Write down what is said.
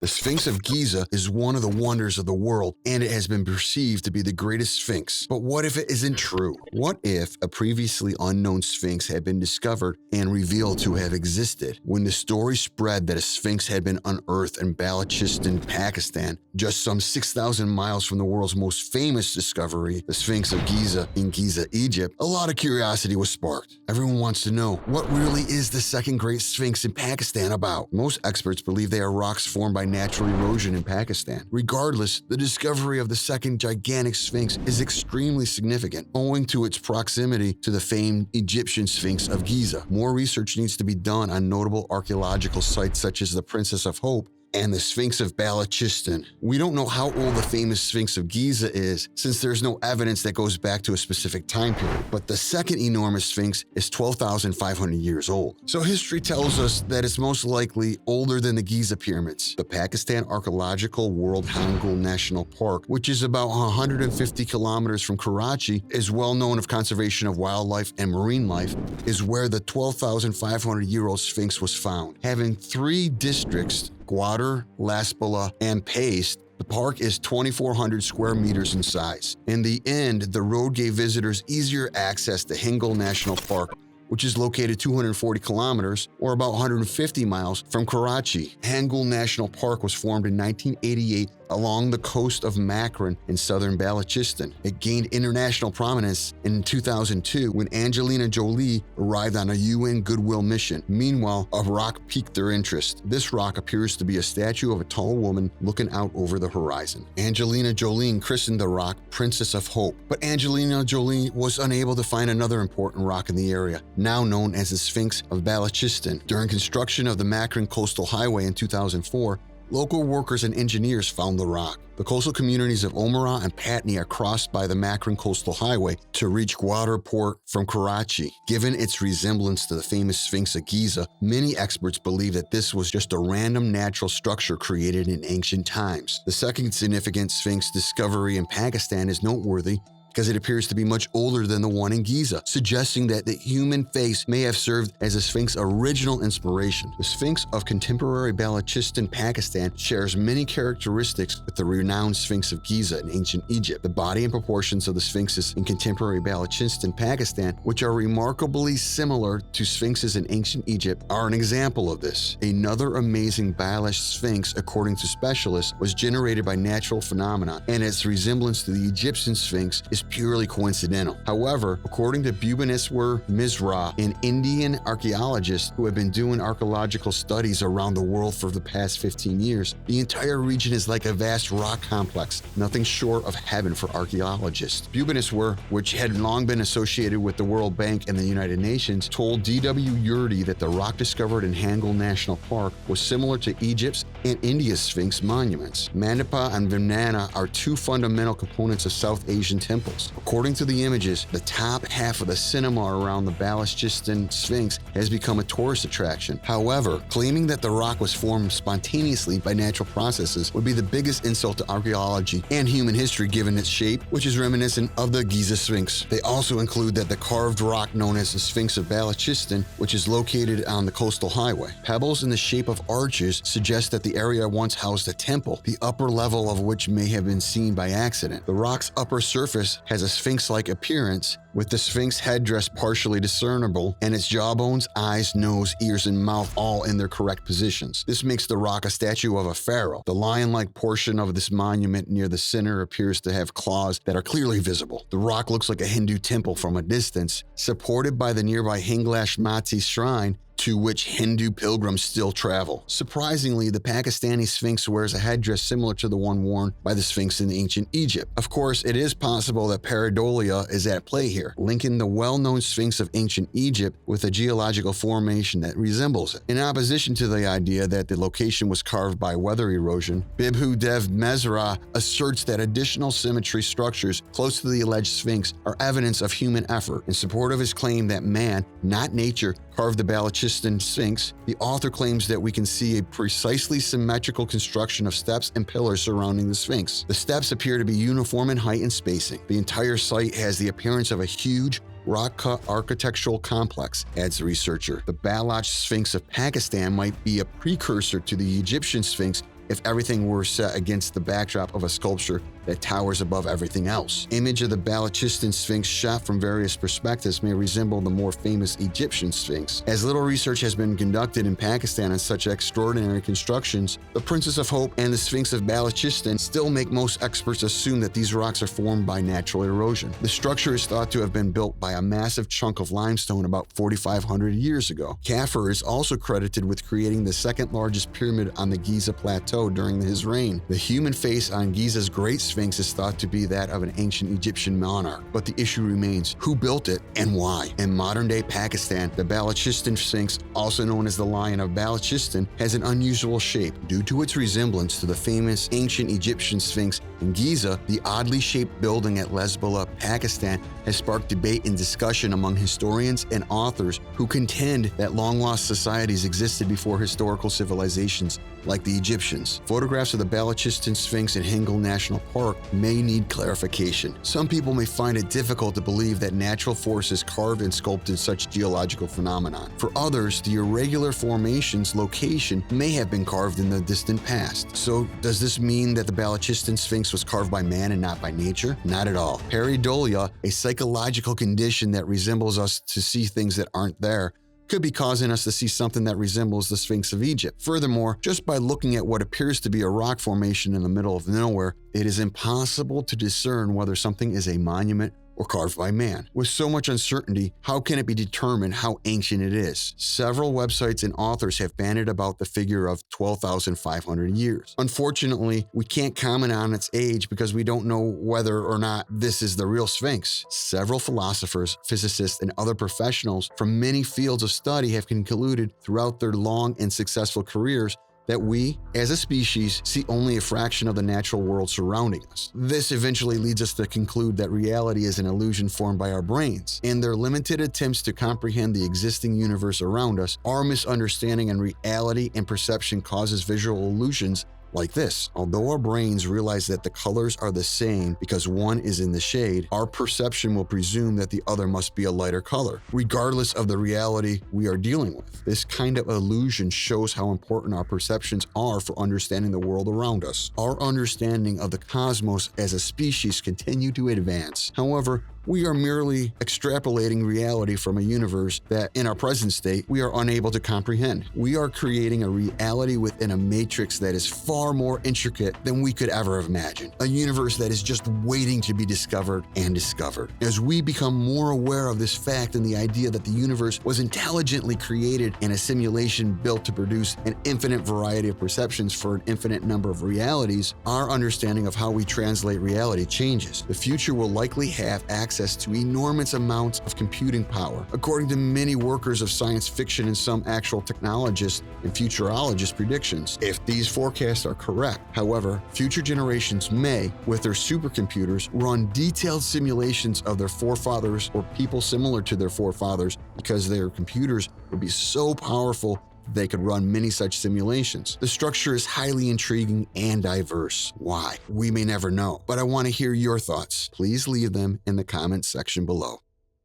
The Sphinx of Giza is one of the wonders of the world, and it has been perceived to be the greatest sphinx. But what if it isn't true? What if a previously unknown sphinx had been discovered and revealed to have existed? When the story spread that a sphinx had been unearthed in Balochistan, Pakistan, just some 6,000 miles from the world's most famous discovery, the Sphinx of Giza in Giza, Egypt, a lot of curiosity was sparked. Everyone wants to know, what really is the Second Great Sphinx in Pakistan about? Most experts believe they are rocks formed by natural erosion in Pakistan. Regardless, the discovery of the second gigantic sphinx is extremely significant, owing to its proximity to the famed Egyptian Sphinx of Giza. More research needs to be done on notable archaeological sites such as the Princess of Hope and the Sphinx of Balochistan. We don't know how old the famous Sphinx of Giza is, since there's no evidence that goes back to a specific time period, but the second enormous sphinx is 12,500 years old. So history tells us that it's most likely older than the Giza pyramids. The Pakistan Archaeological World Hangul National Park, which is about 150 kilometers from Karachi, is well known of conservation of wildlife and marine life, is where the 12,500-year-old sphinx was found. Having 3 districts, Gwadar, Lasbela, and Paste, the park is 2,400 square meters in size. In the end, the road gave visitors easier access to Hangul National Park, which is located 240 kilometers, or about 150 miles, from Karachi. Hangul National Park was formed in 1988 along the coast of Makran in southern Balochistan. It gained international prominence in 2002 when Angelina Jolie arrived on a UN Goodwill mission. Meanwhile, a rock piqued their interest. This rock appears to be a statue of a tall woman looking out over the horizon. Angelina Jolie christened the rock Princess of Hope, but Angelina Jolie was unable to find another important rock in the area, now known as the Sphinx of Balochistan. During construction of the Makran Coastal Highway in 2004, local workers and engineers found the rock. The coastal communities of Omara and Patni are crossed by the Makran Coastal Highway to reach Gwadar Port from Karachi. Given its resemblance to the famous Sphinx of Giza, many experts believe that this was just a random natural structure created in ancient times. The second significant Sphinx discovery in Pakistan is noteworthy because it appears to be much older than the one in Giza, suggesting that the human face may have served as the Sphinx's original inspiration. The Sphinx of contemporary Balochistan, Pakistan, shares many characteristics with the renowned Sphinx of Giza in ancient Egypt. The body and proportions of the sphinxes in contemporary Balochistan, Pakistan, which are remarkably similar to sphinxes in ancient Egypt, are an example of this. Another amazing Balash Sphinx, according to specialists, was generated by natural phenomena, and its resemblance to the Egyptian Sphinx is purely coincidental. However, according to Bhubaneswar Misra, an Indian archaeologist who had been doing archaeological studies around the world for the past 15 years, the entire region is like a vast rock complex, nothing short of heaven for archaeologists. Bhubaneswar, which had long been associated with the World Bank and the United Nations, told D.W. Yurdi that the rock discovered in Hangul National Park was similar to Egypt's and India's Sphinx monuments. Mandapa and Vimana are 2 fundamental components of South Asian temples. According to the images, the top half of the cinema around the Balochistan Sphinx has become a tourist attraction. However, claiming that the rock was formed spontaneously by natural processes would be the biggest insult to archaeology and human history given its shape, which is reminiscent of the Giza Sphinx. They also include that the carved rock known as the Sphinx of Balochistan, which is located on the coastal highway. Pebbles in the shape of arches suggest that the area once housed a temple, the upper level of which may have been seen by accident. The rock's upper surface has a sphinx-like appearance, with the sphinx headdress partially discernible and its jawbones, eyes, nose, ears, and mouth all in their correct positions. This makes the rock a statue of a pharaoh. The lion-like portion of this monument near the center appears to have claws that are clearly visible. The rock looks like a Hindu temple from a distance, supported by the nearby Hinglash Mati shrine, to which Hindu pilgrims still travel. Surprisingly, the Pakistani Sphinx wears a headdress similar to the one worn by the Sphinx in ancient Egypt. Of course, it is possible that pareidolia is at play here, linking the well-known Sphinx of ancient Egypt with a geological formation that resembles it. In opposition to the idea that the location was carved by weather erosion, Bibhu Dev Mezra asserts that additional symmetry structures close to the alleged Sphinx are evidence of human effort. In support of his claim that man, not nature, carved the Balochistan Sphinx, the author claims that we can see a precisely symmetrical construction of steps and pillars surrounding the Sphinx. The steps appear to be uniform in height and spacing. The entire site has the appearance of a huge, rock-cut architectural complex, adds the researcher. The Baloch Sphinx of Pakistan might be a precursor to the Egyptian Sphinx if everything were set against the backdrop of a sculpture that towers above everything else. Image of the Balochistan Sphinx shot from various perspectives may resemble the more famous Egyptian Sphinx. As little research has been conducted in Pakistan on such extraordinary constructions, the Princess of Hope and the Sphinx of Balochistan still make most experts assume that these rocks are formed by natural erosion. The structure is thought to have been built by a massive chunk of limestone about 4,500 years ago. Kafur is also credited with creating the second largest pyramid on the Giza Plateau during his reign. The human face on Giza's Great Sphinx is thought to be that of an ancient Egyptian monarch, but the issue remains, who built it and why? In modern-day Pakistan, the Balochistan Sphinx, also known as the Lion of Balochistan, has an unusual shape. Due to its resemblance to the famous ancient Egyptian Sphinx in Giza, the oddly shaped building at Lesbala, Pakistan, has sparked debate and discussion among historians and authors who contend that long-lost societies existed before historical civilizations like the Egyptians. Photographs of the Balochistan Sphinx in Hingol National Park may need clarification. Some people may find it difficult to believe that natural forces carved and sculpted such geological phenomenon. For others, the irregular formation's location may have been carved in the distant past. So, does this mean that the Balochistan Sphinx was carved by man and not by nature? Not at all. Pareidolia, a psychological condition that resembles us to see things that aren't there, could be causing us to see something that resembles the Sphinx of Egypt. Furthermore, just by looking at what appears to be a rock formation in the middle of nowhere, it is impossible to discern whether something is a monument or carved by man. With so much uncertainty, how can it be determined how ancient it is? Several websites and authors have bandied about the figure of 12,500 years. Unfortunately, we can't comment on its age because we don't know whether or not this is the real Sphinx. Several philosophers, physicists, and other professionals from many fields of study have concluded throughout their long and successful careers that we, as a species, see only a fraction of the natural world surrounding us. This eventually leads us to conclude that reality is an illusion formed by our brains. In their limited attempts to comprehend the existing universe around us, our misunderstanding in reality and perception causes visual illusions like this. Although our brains realize that the colors are the same because one is in the shade, our perception will presume that the other must be a lighter color, regardless of the reality we are dealing with. This kind of illusion shows how important our perceptions are for understanding the world around us. Our understanding of the cosmos as a species continue to advance. However, we are merely extrapolating reality from a universe that, in our present state, we are unable to comprehend. We are creating a reality within a matrix that is far more intricate than we could ever have imagined. A universe that is just waiting to be discovered and discovered. As we become more aware of this fact and the idea that the universe was intelligently created in a simulation built to produce an infinite variety of perceptions for an infinite number of realities, our understanding of how we translate reality changes. The future will likely have access to enormous amounts of computing power, according to many workers of science fiction and some actual technologists and futurologists' predictions, if these forecasts are correct. However, future generations may, with their supercomputers, run detailed simulations of their forefathers or people similar to their forefathers because their computers would be so powerful they could run many such simulations. The structure is highly intriguing and diverse. Why? We may never know, but I want to hear your thoughts. Please leave them in the comments section below.